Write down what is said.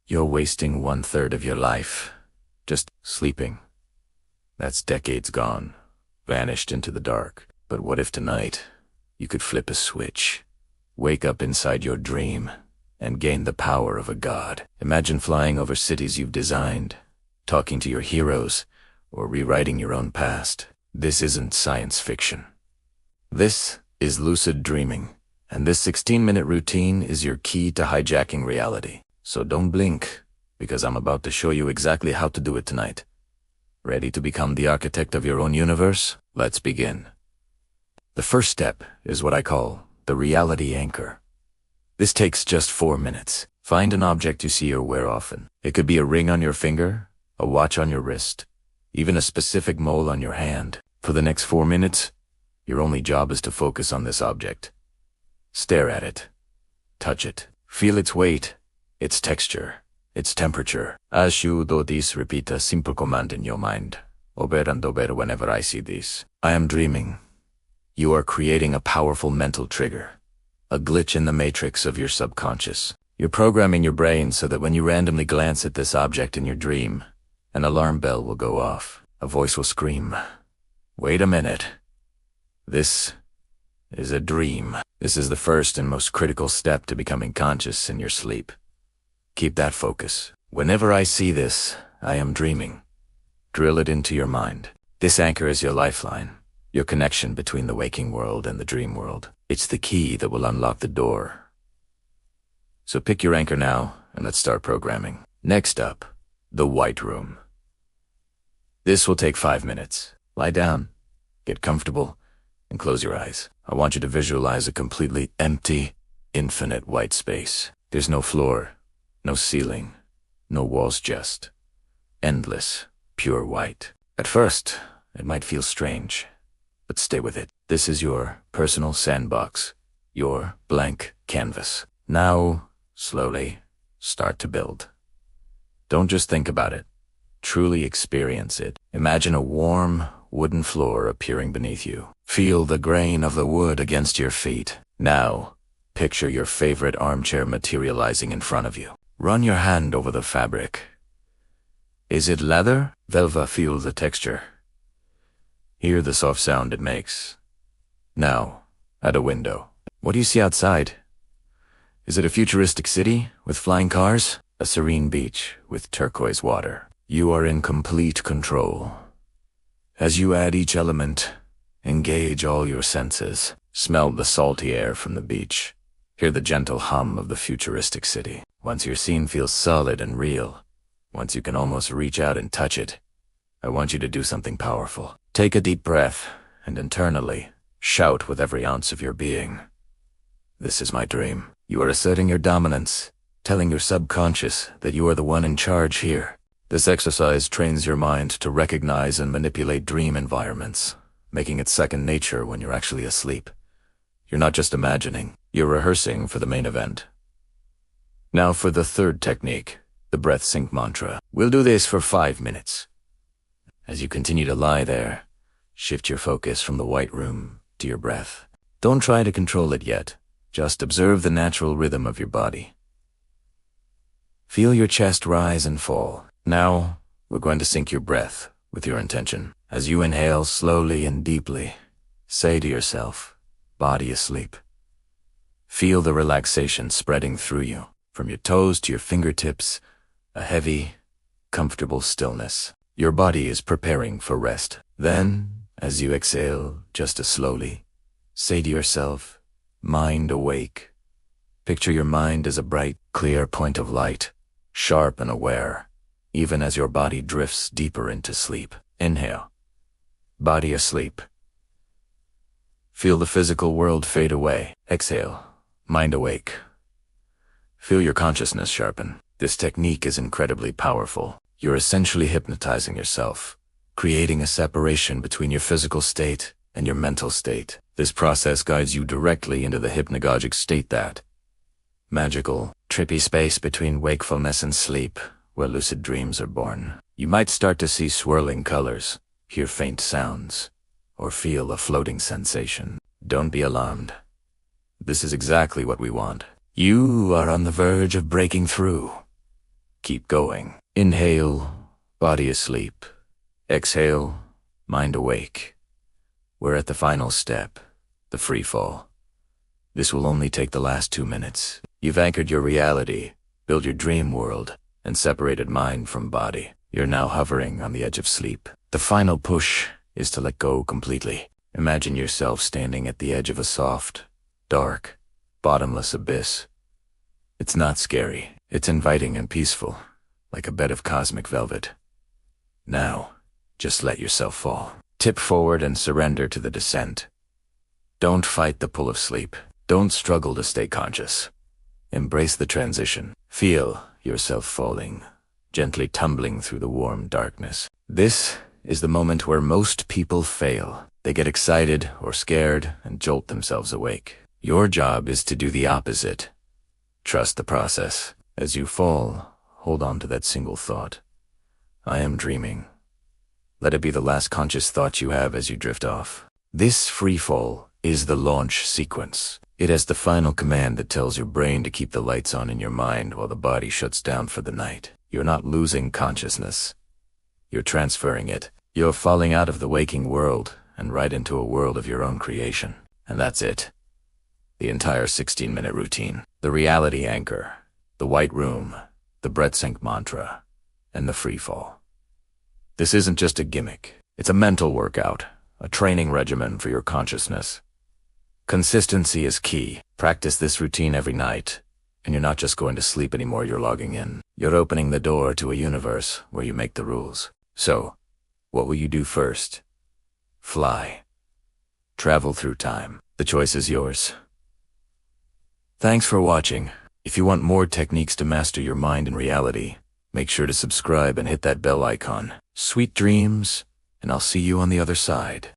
You're wasting 1/3 of your life just sleeping. That's decades gone, vanished into the dark. But what if tonight you could flip a switch, wake up inside your dream, and gain the power of a god? Imagine flying over cities you've designed, talking to your heroes, or rewriting your own past. This isn't science fiction. This is lucid dreaming, and this 16-minute routine is your key to hijacking reality. So don't blink, because I'm about to show you exactly how to do it tonight. Ready to become the architect of your own universe? Let's begin. The first step is what I call the reality anchor. This takes just 4 minutes. Find an object you see or wear often. It could be a ring on your finger, a watch on your wrist, even a specific mole on your hand. For the next 4 minutes, your only job is to focus on this object. Stare at it. Touch it. Feel its weight, its texture, its temperature. As you do this, repeat a simple command in your mind. Over and over whenever I see this. I am dreaming. You are creating a powerful mental trigger, a glitch in the matrix of your subconscious. You're programming your brain so that when you randomly glance at this object in your dream, an alarm bell will go off. A voice will scream, "Wait a minute. This is a dream." This is the first and most critical step to becoming conscious in your sleep. Keep that focus. Whenever I see this, I am dreaming. Drill it into your mind. This anchor is your lifeline, your connection between the waking world and the dream world. It's the key that will unlock the door. So pick your anchor now, and let's start programming. Next up, the white room. This will take 5 minutes. Lie down, get comfortable, and close your eyes. I want you to visualize a completely empty, infinite white space. There's no floor, no ceiling, no walls, just endless, pure white. At first, it might feel strange, but stay with it. This is your personal sandbox, your blank canvas. Now, slowly, start to build. Don't just think about it. Truly experience it. Imagine a warm, wooden floor appearing beneath you. Feel the grain of the wood against your feet. Now, picture your favorite armchair materializing in front of you. Run your hand over the fabric. Is it leather? Velva, feel the texture. Hear the soft sound it makes. Now, at a window. What do you see outside? Is it a futuristic city with flying cars? A serene beach with turquoise water. You are in complete control. As you add each element, engage all your senses. Smell the salty air from the beach. Hear the gentle hum of the futuristic city. Once your scene feels solid and real, once you can almost reach out and touch it, I want you to do something powerful. Take a deep breath and internally shout with every ounce of your being. This is my dream. You are asserting your dominance, telling your subconscious that you are the one in charge here. This exercise trains your mind to recognize and manipulate dream environments, making it second nature when you're actually asleep. You're not just imagining, you're rehearsing for the main event. Now for the third technique, the breath sync mantra. We'll do this for 5 minutes. As you continue to lie there, shift your focus from the white room to your breath. Don't try to control it yet. Just observe the natural rhythm of your body. Feel your chest rise and fall. Now, we're going to sync your breath with your intention. As you inhale slowly and deeply, say to yourself, body asleep. Feel the relaxation spreading through you, from your toes to your fingertips, a heavy, comfortable stillness. Your body is preparing for rest. Then, as you exhale just as slowly, say to yourself, mind awake. Picture your mind as a bright, clear point of light, sharp and aware, even as your body drifts deeper into sleep. Inhale. Body asleep. Feel the physical world fade away. Exhale. Mind awake. Feel your consciousness sharpen. This technique is incredibly powerful. You're essentially hypnotizing yourself, creating a separation between your physical state and your mental state. This process guides you directly into the hypnagogic state, that magical, trippy space between wakefulness and sleep, where lucid dreams are born. You might start to see swirling colors, hear faint sounds, or feel a floating sensation. Don't be alarmed. This is exactly what we want. You are on the verge of breaking through. Keep going. Inhale, body asleep. Exhale, mind awake. We're at the final step, the free fall. This will only take the last 2 minutes. You've anchored your reality, built your dream world, and separated mind from body. You're now hovering on the edge of sleep. The final push is to let go completely. Imagine yourself standing at the edge of a soft, dark, bottomless abyss. It's not scary. It's inviting and peaceful, like a bed of cosmic velvet. Now, just let yourself fall. Tip forward and surrender to the descent. Don't fight the pull of sleep. Don't struggle to stay conscious. Embrace the transition. Feel yourself falling, gently tumbling through the warm darkness. This is the moment where most people fail. They get excited or scared and jolt themselves awake. Your job is to do the opposite. Trust the process. As you fall, hold on to that single thought. I am dreaming. Let it be the last conscious thought you have as you drift off. This free fall is the launch sequence. It has the final command that tells your brain to keep the lights on in your mind while the body shuts down for the night. You're not losing consciousness. You're transferring it. You're falling out of the waking world and right into a world of your own creation. And that's it. The entire 16-minute routine. The reality anchor, the white room, the breath sync mantra, and the free fall. This isn't just a gimmick. It's a mental workout, a training regimen for your consciousness. Consistency is key. Practice this routine every night, and you're not just going to sleep anymore, you're logging in. You're opening the door to a universe where you make the rules. So, what will you do first? Fly. Travel through time. The choice is yours. Thanks for watching. If you want more techniques to master your mind and reality, make sure to subscribe and hit that bell icon. Sweet dreams, and I'll see you on the other side.